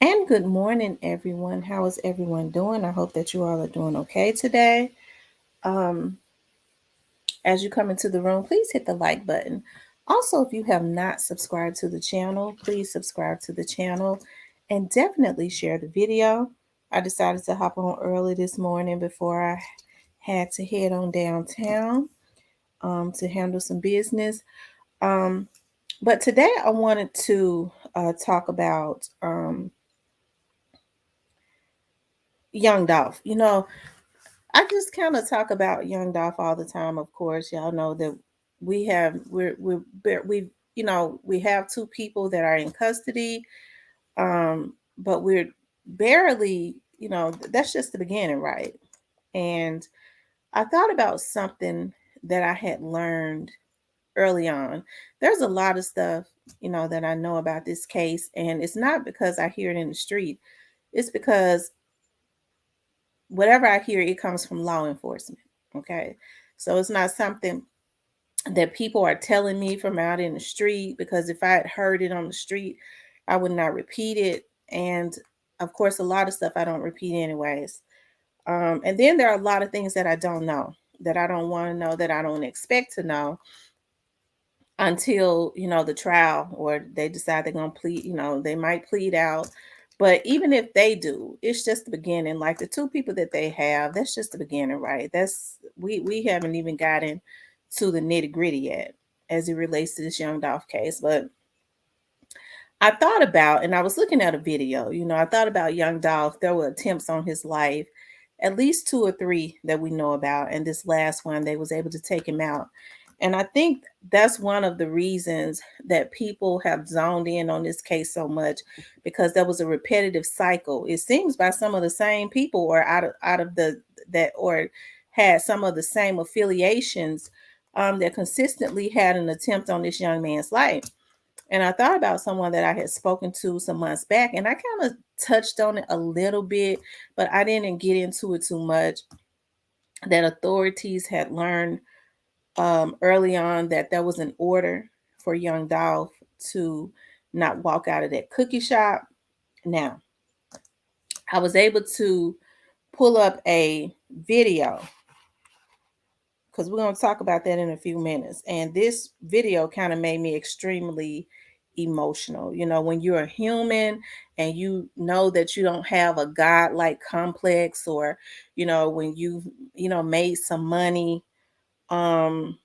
And good morning, everyone. How is everyone doing? I hope that you all are doing okay today. Um, as you come into the room, please hit the like button. Also, if you have not subscribed to the channel, please subscribe to the channel and definitely share the video. I decided to hop on early this morning before I had to head on downtown to handle some business. Um, but today I wanted to talk about young Dolph. I just kind of talk about young Dolph all the time. Of course, y'all know that we have two people that are in custody, but we're barely, that's just the beginning, right? And I thought about something that I had learned early on. There's a lot of stuff, that I know about this case, and it's not because I hear it in the street. It's because whatever I hear, it comes from law enforcement. Okay. So it's not something that people are telling me from out in the street, because if I had heard it on the street, I would not repeat it. And of course, a lot of stuff I don't repeat anyways. And then there are a lot of things that I don't know, that I don't want to know, that I don't expect to know until, the trial, or they decide they're going to plead, they might plead out. But even if they do, it's just the beginning. Like the two people that they have, that's just the beginning, right? We haven't even gotten to the nitty gritty yet as it relates to this young Dolph case. But I thought about, and I was looking at a video, I thought about young Dolph. There were attempts on his life, at least two or three that we know about. And this last one, they was able to take him out. And I think that's one of the reasons that people have zoned in on this case so much, because there was a repetitive cycle. It seems by some of the same people, or out of the that, or had some of the same affiliations, that consistently had an attempt on this young man's life. And I thought about someone that I had spoken to some months back, and I kind of touched on it a little bit, but I didn't get into it too much. That authorities had learned early on that there was an order for young Dolph to not walk out of that cookie shop. Now, I was able to pull up a video, because we're going to talk about that in a few minutes. And this video kind of made me extremely emotional. When you're a human and you know that you don't have a godlike complex, or, when made some money, um,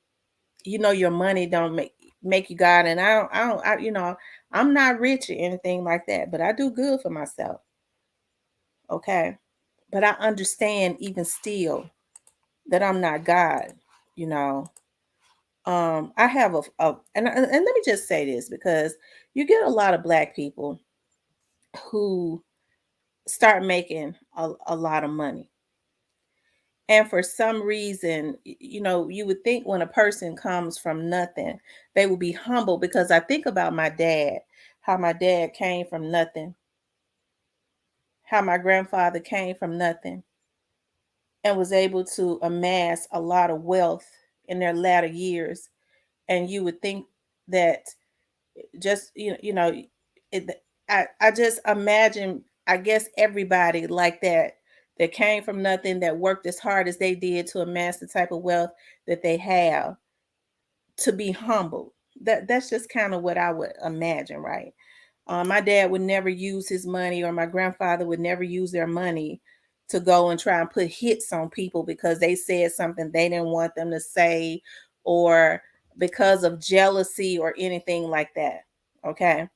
your money don't make you God. And I'm not rich or anything like that, but I do good for myself. Okay. But I understand even still that I'm not God, you know. I have and let me just say this, because you get a lot of black people who start making a lot of money. And for some reason, you would think when a person comes from nothing, they would be humble, because I think about my dad, how my dad came from nothing, how my grandfather came from nothing and was able to amass a lot of wealth in their latter years. And you would think that just it, I just imagine, I guess, everybody like that came from nothing, that worked as hard as they did to amass the type of wealth that they have, to be humbled. That's just kind of what I would imagine, right? My dad would never use his money, or my grandfather would never use their money to go and try and put hits on people because they said something they didn't want them to say, or because of jealousy or anything like that. Okay.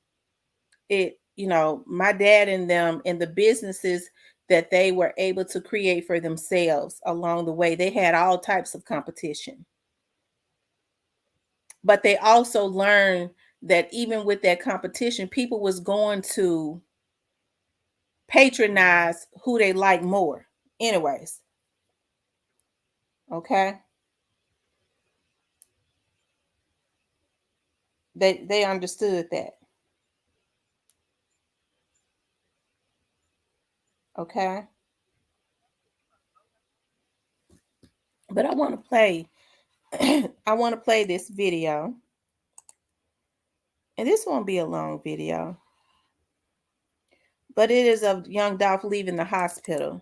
My dad and them, in the businesses that they were able to create for themselves along the way, they had all types of competition. But they also learned that even with that competition, people was going to patronize who they like more. Anyways, okay? They understood that. Okay? But I want to play I want to play this video. And this won't be a long video. But it is of young Dolph leaving the hospital.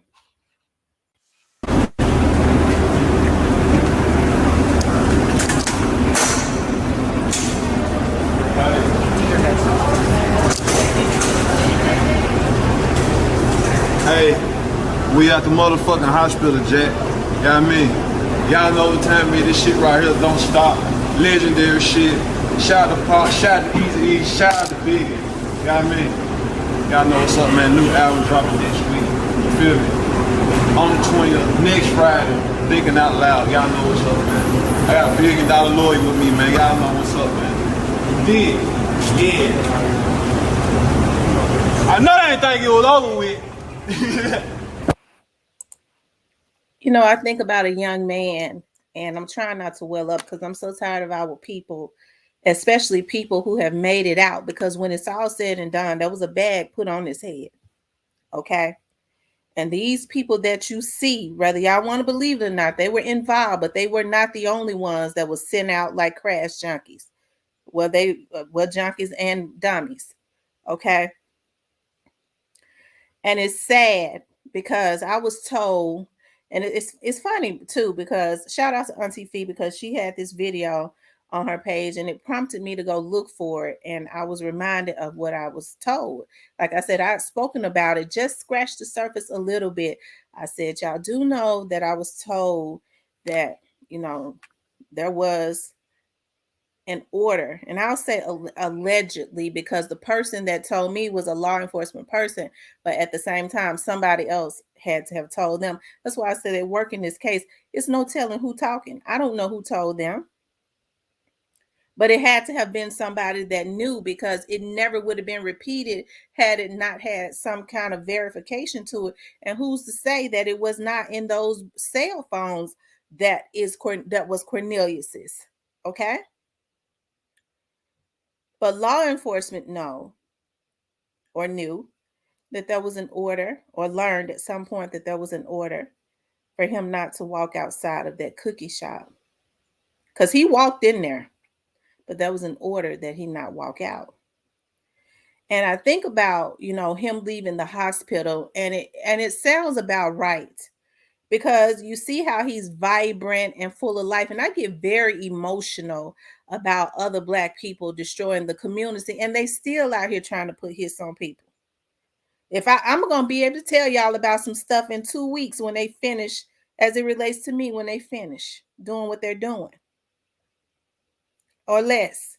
Hey, we at the motherfucking hospital, Jack. You know what I mean? Y'all know what time it is. This shit right here don't stop. Legendary shit. Shout out to Pop, shout out to Easy E, shout out to Big. You know what I mean? Y'all know what's up, man. New album dropping next week. You feel me? On the 20th, next Friday. Thinking out loud. Y'all know what's up, man. I got $1 billion lawyer with me, man. Y'all know what's up, man. You did? Yeah. I know they ain't think it was over with. You know, I think about a young man, and I'm trying not to well up because I'm so tired of our people, especially people who have made it out, because when it's all said and done, there was a bag put on his head. Okay. And these people that you see, whether y'all want to believe it or not, they were involved, but they were not the only ones that was sent out like crash junkies. Well, they were junkies and dummies. Okay. And it's sad because I was told, and it's funny too, because shout out to Auntie Fee, because she had this video on her page and it prompted me to go look for it. And I was reminded of what I was told. Like I said, I'd spoken about it, just scratched the surface a little bit. I said, y'all do know that I was told that, you know, there was an order, and I'll say allegedly, because the person that told me was a law enforcement person, but at the same time somebody else had to have told them. That's why I said at work in this case, it's no telling who talking. I don't know who told them, but it had to have been somebody that knew, because it never would have been repeated had it not had some kind of verification to it. And who's to say that it was not in those cell phones that was Cornelius's? Okay. But law enforcement knew that there was an order, or learned at some point that there was an order for him not to walk outside of that cookie shop. Because he walked in there, but there was an order that he not walk out. And I think about, you know, him leaving the hospital, and it sounds about right, because you see how he's vibrant and full of life. And I get very emotional about other Black people destroying the community, and they still out here trying to put hits on people. If I'm going to be able to tell y'all about some stuff in 2 weeks when they finish, as it relates to me, when they finish doing what they're doing, or less.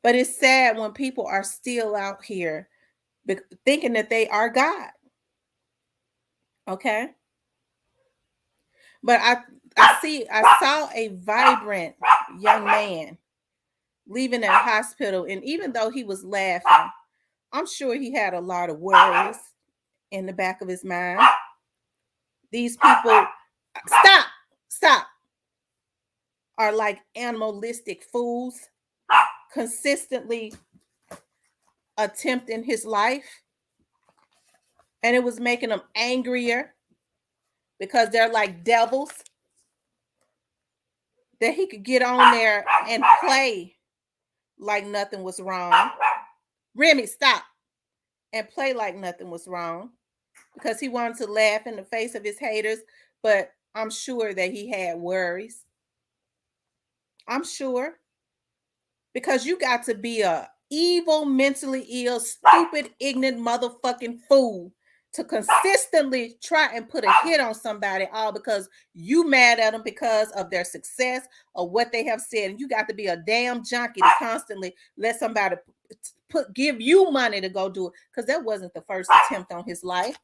But it's sad when people are still out here thinking that they are God. Okay. But I saw a vibrant young man leaving that hospital, and even though he was laughing, I'm sure he had a lot of worries in the back of his mind. These people, stop, are like animalistic fools, consistently attempting his life, and it was making them angrier, because they're like devils, that he could get on there and play like nothing was wrong. Remy, stop. And play like nothing was wrong, because he wanted to laugh in the face of his haters. But I'm sure that he had worries. I'm sure. Because you got to be a evil, mentally ill, stupid, ignorant motherfucking fool to consistently try and put a hit on somebody, all because you mad at them because of their success or what they have said. And you got to be a damn junkie to constantly let somebody give you money to go do it, because that wasn't the first attempt on his life.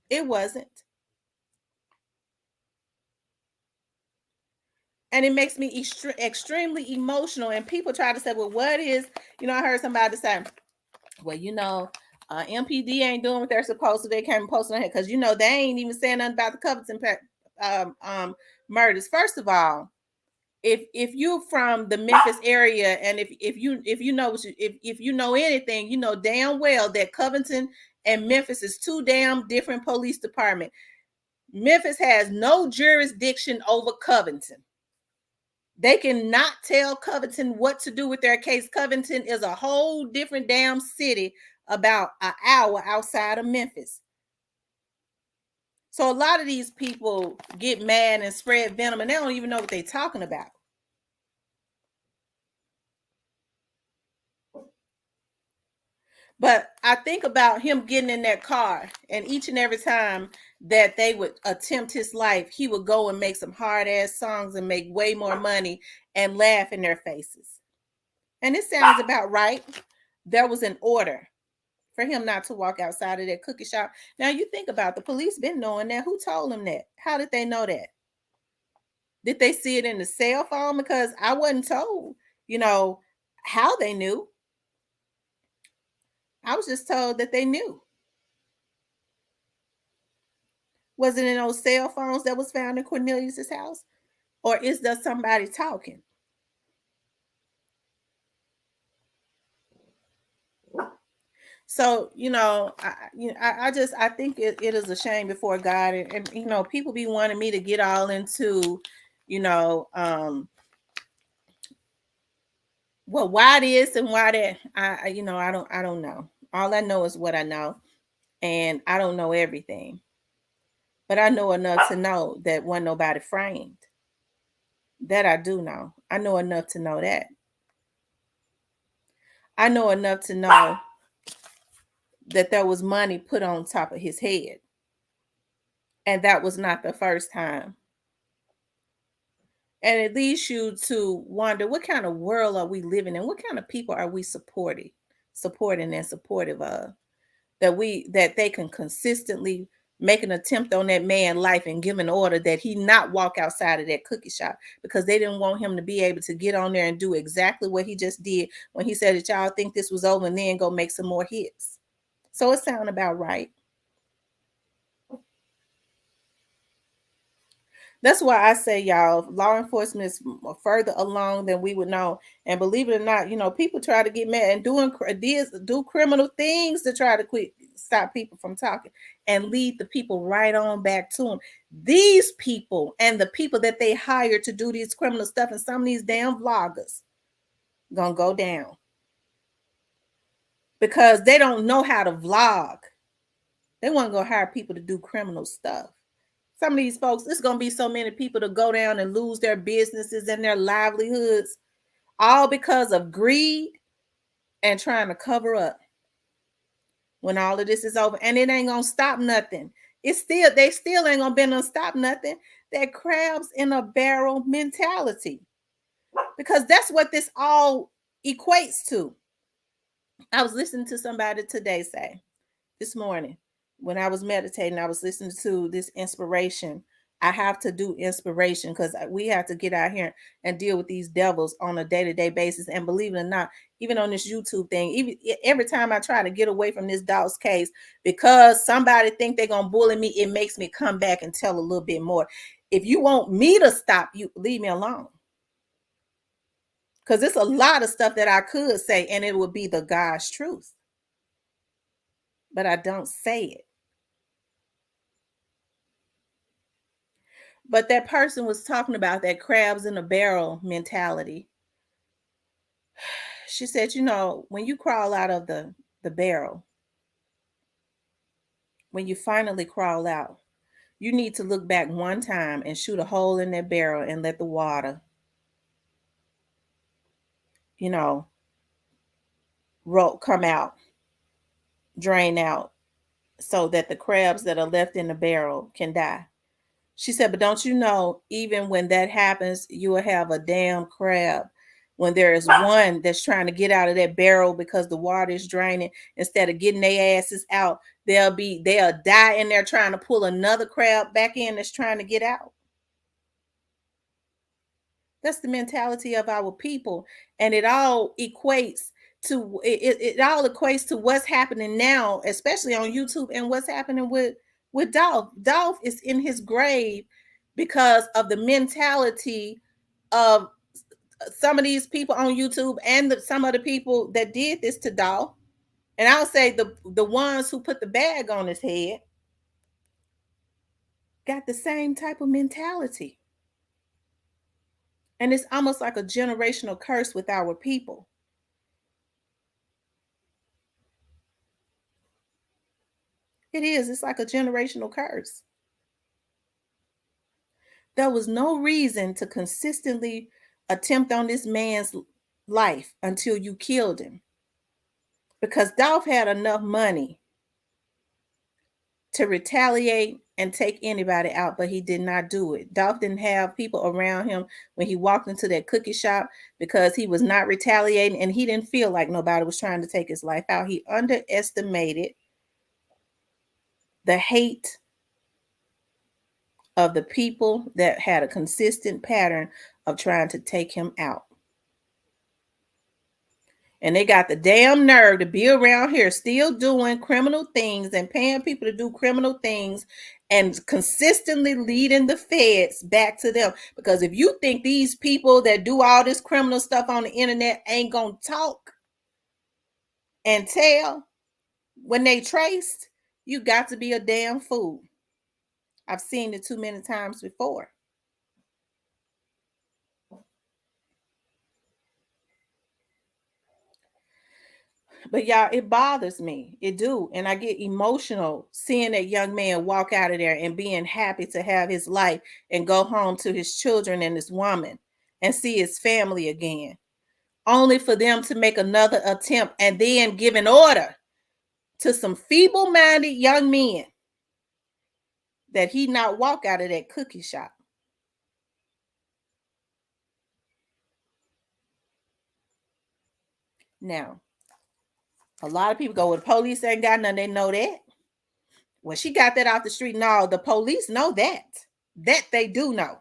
It wasn't. And it makes me extremely emotional. And people try to say, well, what is, I heard somebody say, well, MPD ain't doing what they're supposed to. They came and posted on here because, they ain't even saying nothing about the Covington murders. First of all, if you're from the Memphis area, and if you know anything, you know damn well that Covington and Memphis is two damn different police departments. Memphis has no jurisdiction over Covington. They cannot tell Covington what to do with their case. Covington is a whole different damn city about an hour outside of Memphis. So a lot of these people get mad and spread venom and they don't even know what they're talking about. But I think about him getting in that car, and each and every time that they would attempt his life, he would go and make some hard ass songs and make way more money and laugh in their faces. And it sounds about right. There was an order for him not to walk outside of that cookie shop. Now you think about the police been knowing that. Who told them that? How did they know that? Did they see it in the cell phone? Because I wasn't told, how they knew. I was just told that they knew. Was it in those cell phones that was found in Cornelius's house? Or is there somebody talking? So, I think it is a shame before God. And people be wanting me to get all into, well, why this and why that. I don't know. All I know is what I know. And I don't know everything. But I know enough to know that wasn't nobody framed. That I do know. I know enough to know that. I know enough to know that there was money put on top of his head. And that was not the first time. And it leads you to wonder, what kind of world are we living in? What kind of people are we supporting and supportive of? That they can consistently make an attempt on that man's life and give an order that he not walk outside of that cookie shop, because they didn't want him to be able to get on there and do exactly what he just did when he said that y'all think this was over and then go make some more hits. So it sounds about right. That's why I say, y'all, law enforcement is further along than we would know. And believe it or not, people try to get mad and do criminal things to try to stop people from talking and lead the people right on back to them. These people and the people that they hire to do these criminal stuff, and some of these damn vloggers gonna go down because they don't know how to vlog. They want to go hire people to do criminal stuff. Some of these folks, it's going to be so many people to go down and lose their businesses and their livelihoods, all because of greed and trying to cover up when all of this is over. And it ain't going to stop nothing. They still ain't going to be able to stop nothing. That crabs in a barrel mentality, because that's what this all equates to. I was listening to somebody today say, this morning, when I was meditating, I was listening to this inspiration. I have to do inspiration because we have to get out here and deal with these devils on a day-to-day basis. And believe it or not, even on this YouTube thing, even every time I try to get away from this Dolph's case, because somebody think they're gonna bully me, it makes me come back and tell a little bit more. If you want me to stop you, leave me alone. Because it's a lot of stuff that I could say and it would be the God's truth. But I don't say it. But that person was talking about that crabs in a barrel mentality. She said, when you crawl out of the barrel, when you finally crawl out, you need to look back one time and shoot a hole in that barrel and let the water, come out, drain out, so that the crabs that are left in the barrel can die. She said, but don't you know, even when that happens, you will have a damn crab. When there is one that's trying to get out of that barrel because the water is draining, instead of getting their asses out, they'll die in there trying to pull another crab back in that's trying to get out. That's the mentality of our people. And it all equates to what's happening now, especially on YouTube, and what's happening with Dolph. Dolph is in his grave because of the mentality of some of these people on YouTube and some of the people that did this to Dolph. And I'll say the ones who put the bag on his head got the same type of mentality. And it's almost like a generational curse with our people. It is. It's like a generational curse. There was no reason to consistently attempt on this man's life until you killed him. Because Dolph had enough money to retaliate and take anybody out, but he did not do it. Dolph didn't have people around him when he walked into that cookie shop because he was not retaliating and he didn't feel like nobody was trying to take his life out. He underestimated the hate of the people that had a consistent pattern of trying to take him out. And they got the damn nerve to be around here still doing criminal things and paying people to do criminal things and consistently leading the feds back to them. Because if you think these people that do all this criminal stuff on the internet ain't gonna talk and tell when they traced, you got to be a damn fool. I've seen it too many times before. But y'all, it bothers me. It do. And I get emotional seeing that young man walk out of there and being happy to have his life and go home to his children and his woman and see his family again. Only for them to make another attempt and then give an order to some feeble-minded young men that he not walk out of that cookie shop. Now, a lot of people go, well, the police ain't got nothing. They know that. Well, she got that off the street. No, the police know that. That they do know.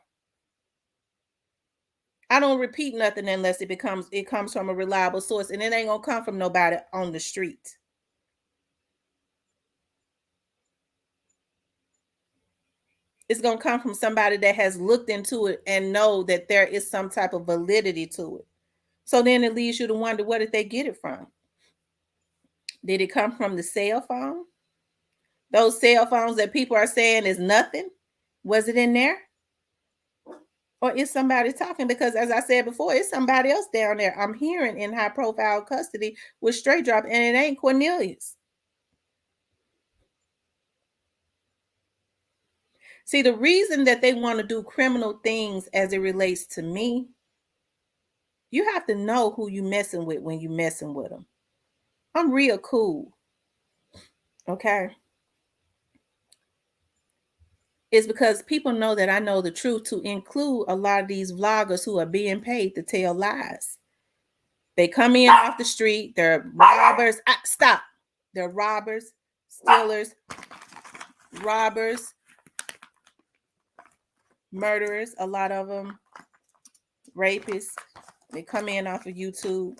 I don't repeat nothing unless it comes from a reliable source, and it ain't gonna come from nobody on the street. It's gonna come from somebody that has looked into it and know that there is some type of validity to it. So then it leads you to wonder, where did they get it from? Did it come from the cell phone? Those cell phones that people are saying is nothing? Was it in there? Or is somebody talking? Because as I said before, it's somebody else down there I'm hearing in high profile custody with straight drop, and it ain't Cornelius. See, the reason that they want to do criminal things as it relates to me, you have to know who you messing with when you messing with them. I'm real cool. Okay? It's because people know that I know the truth, to include a lot of these vloggers who are being paid to tell lies. They come in off the street, they're robbers. Stop. They're robbers, stealers, robbers, murderers, a lot of them, rapists. They come in off of YouTube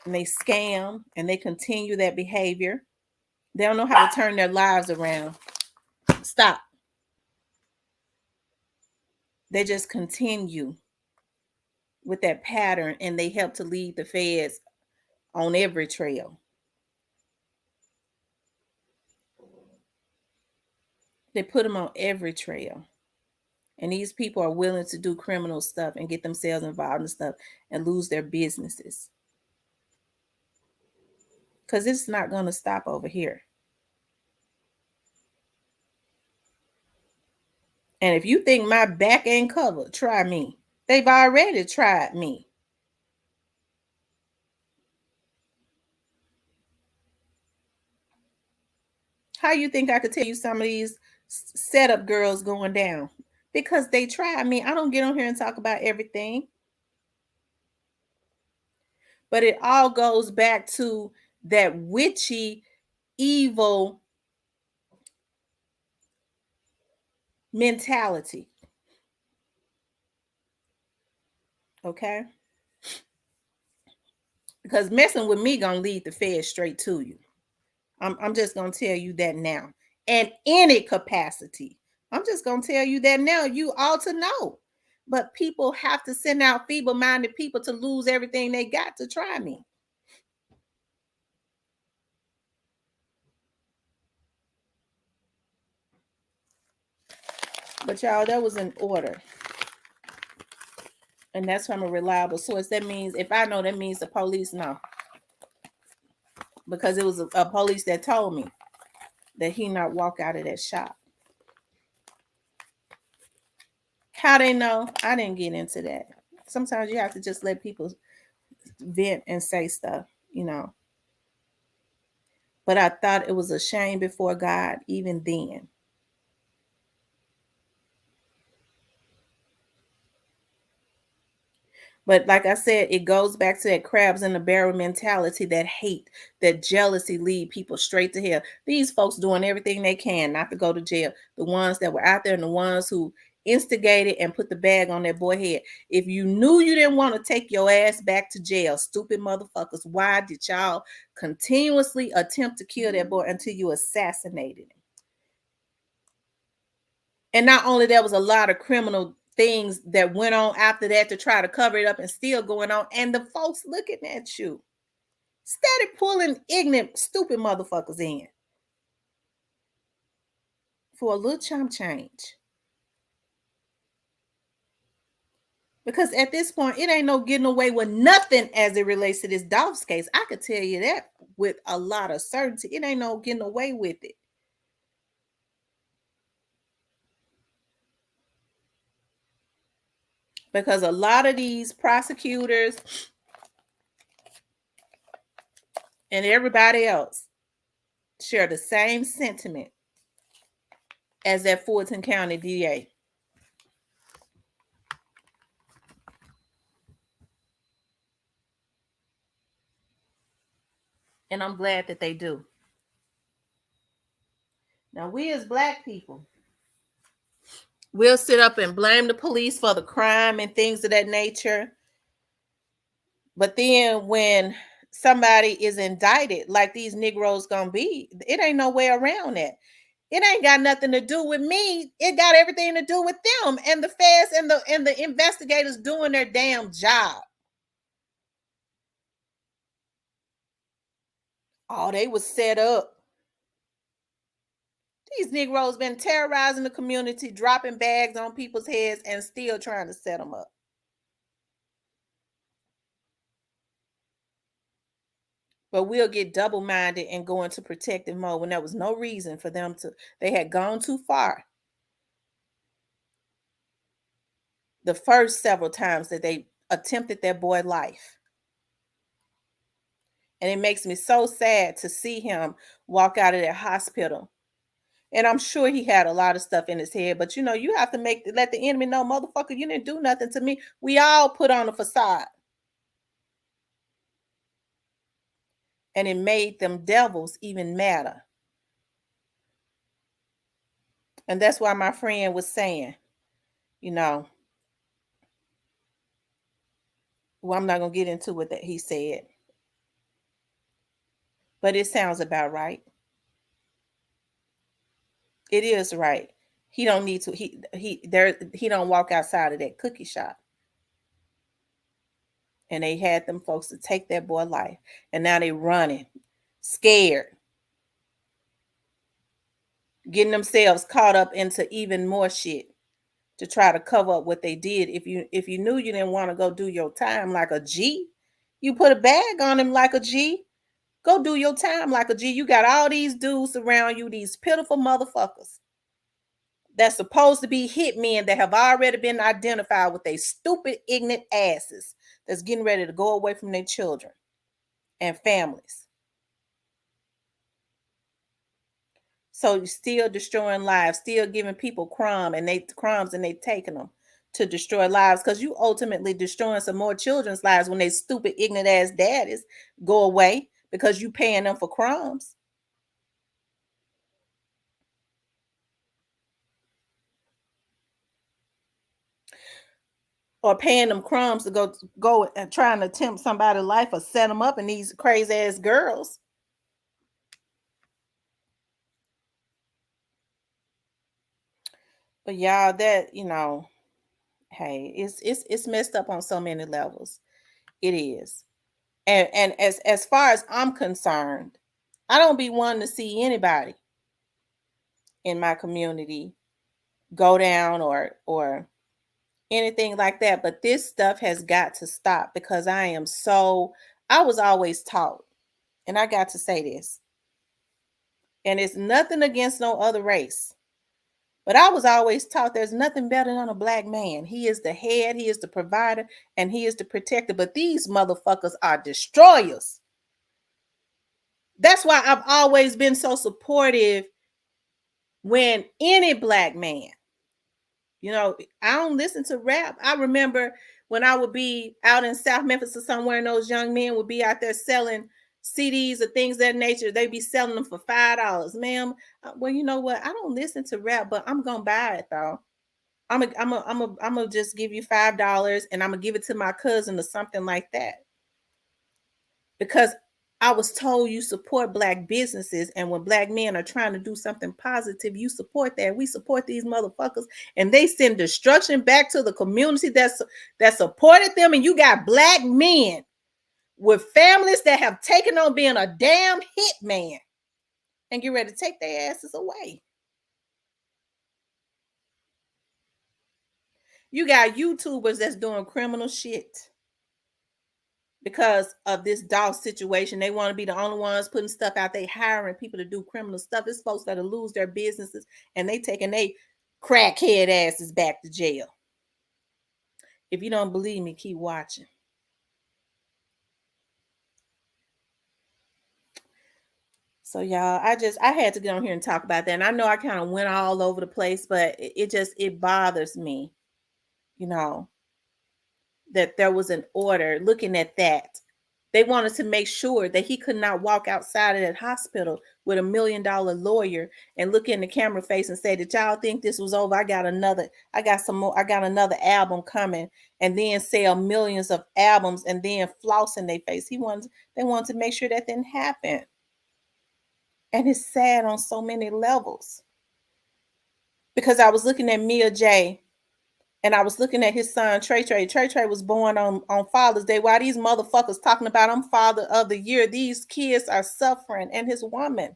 and they scam and they continue that behavior. They don't know how to turn their lives around. Stop. They just continue with that pattern, and they help to lead the feds on every trail. They put them on every trail. And these people are willing to do criminal stuff and get themselves involved in stuff and lose their businesses. Because it's not going to stop over here. And if you think my back ain't covered, try me. They've already tried me. How you think I could tell you some of these setup girls going down? Because they tried me. I don't get on here and talk about everything. But it all goes back to that witchy, evil mentality. Okay? Because messing with me gonna lead the Fed straight to you. I'm just gonna tell you that now. In any capacity. I'm just gonna tell you that now. You ought to know. But people have to send out feeble-minded people to lose everything they got to try me. But y'all, that was an order. And that's from a reliable source. That means if I know, that means the police know. Because it was a police that told me that he not walk out of that shop. How they know? I didn't get into that. Sometimes you have to just let people vent and say stuff, you know. But I thought it was a shame before God even then. But like I said, it goes back to that crabs in the barrel mentality, that hate, that jealousy lead people straight to hell. These folks doing everything they can not to go to jail. The ones that were out there and the ones who instigated and put the bag on that boy head. If you knew you didn't want to take your ass back to jail, stupid motherfuckers, why did y'all continuously attempt to kill that boy until you assassinated him? And not only there was a lot of criminal things that went on after that to try to cover it up and still going on. And the folks looking at you, steady pulling ignorant, stupid motherfuckers in for a little chump change. Because at this point, it ain't no getting away with nothing as it relates to this Dolph's case. I could tell you that with a lot of certainty. It ain't no getting away with it. Because a lot of these prosecutors and everybody else share the same sentiment as that Fulton County DA. And I'm glad that they do. Now, we as Black people, we'll sit up and blame the police for the crime and things of that nature. But then when somebody is indicted, like these Negroes gonna be, it ain't no way around that. It ain't got nothing to do with me. It got everything to do with them and the feds and the investigators doing their damn job. Oh, they was set up. These Negroes been terrorizing the community, dropping bags on people's heads, and still trying to set them up. But we'll get double-minded and go into protective mode when there was no reason for them to. They had gone too far. The first several times that they attempted their boy's life. And it makes me so sad to see him walk out of that hospital. And I'm sure he had a lot of stuff in his head, but you know, you have to let the enemy know, motherfucker, you didn't do nothing to me. We all put on a facade. And it made them devils even madder. And that's why my friend was saying, you know, well, I'm not going to get into what that he said, but it sounds about right. It is right. He don't need to, he don't walk outside of that cookie shop. And they had them folks to take that boy life. And now they running, scared, getting themselves caught up into even more shit to try to cover up what they did. If you knew you didn't want to go do your time like a G, you put a bag on him like a G. Go do your time like a G. You got all these dudes around you, these pitiful motherfuckers that's supposed to be hitmen that have already been identified with their stupid, ignorant asses that's getting ready to go away from their children and families. So you're still destroying lives, still giving people crumbs and they taking them to destroy lives, because you ultimately destroying some more children's lives when they stupid, ignorant ass daddies go away because you paying them for crumbs. Or paying them crumbs to go and trying to attempt somebody's life or set them up in these crazy ass girls. But y'all, that, you know, hey, it's messed up on so many levels. It is. And as far as I'm concerned, I don't be wanting to see anybody in my community go down or anything like that. But this stuff has got to stop because I was always taught, and I got to say this, and it's nothing against no other race, but I was always taught there's nothing better than a black man. He is the head, he is the provider, and he is the protector. But these motherfuckers are destroyers. That's why I've always been so supportive when any black man, I don't listen to rap. I remember when I would be out in South Memphis or somewhere, and those young men would be out there selling CDs or things of that nature. They'd be selling them for $5. Ma'am, well, you know what? I don't listen to rap, but I'm gonna buy it though. I'm gonna just give you $5 and I'm gonna give it to my cousin or something like that. Because I was told you support black businesses, and when black men are trying to do something positive, you support that. We support these motherfuckers, and they send destruction back to the community that supported them. And you got black men with families that have taken on being a damn hitman and get ready to take their asses away. You got YouTubers that's doing criminal shit because of this Dolph situation. They want to be the only ones putting stuff out. They hiring people to do criminal stuff. It's folks that'll lose their businesses, and they taking they crackhead asses back to jail. If you don't believe me, keep watching. So y'all, I had to get on here and talk about that. And I know I kind of went all over the place, but it bothers me, that there was an order looking at that. They wanted to make sure that he could not walk outside of that hospital with $1 million lawyer and look in the camera face and say, did y'all think this was over? I got another album coming, and then sell millions of albums and then floss in their face. They wanted to make sure that didn't happen. And it's sad on so many levels. Because I was looking at Mia J, and I was looking at his son, Trey. Trey was born on Father's Day. Why these motherfuckers talking about I'm Father of the Year? These kids are suffering, and his woman,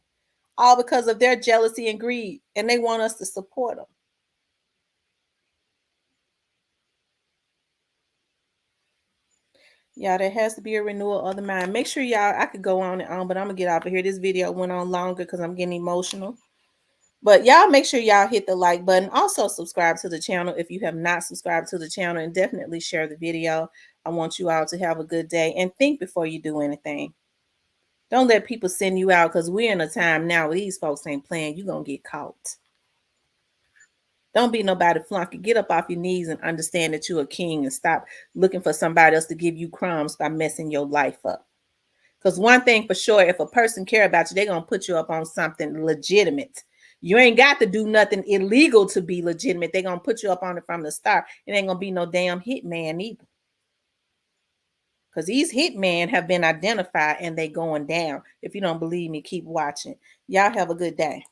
all because of their jealousy and greed, and they want us to support them. Yeah, there has to be a renewal of the mind. Make sure y'all, I could go on and on, but I'm going to get off of here. This video went on longer because I'm getting emotional. But y'all make sure y'all hit the like button. Also subscribe to the channel if you have not subscribed to the channel, and definitely share the video. I want you all to have a good day, and think before you do anything. Don't let people send you out, because we're in a time now where these folks ain't playing. You're going to get caught. Don't be nobody flunky. Get up off your knees and understand that you're a king, and stop looking for somebody else to give you crumbs by messing your life up. Because one thing for sure, if a person care about you, they're going to put you up on something legitimate. You ain't got to do nothing illegal to be legitimate. They're going to put you up on it from the start. It ain't going to be no damn hitman either. Because these hitmen have been identified, and they going down. If you don't believe me, keep watching. Y'all have a good day.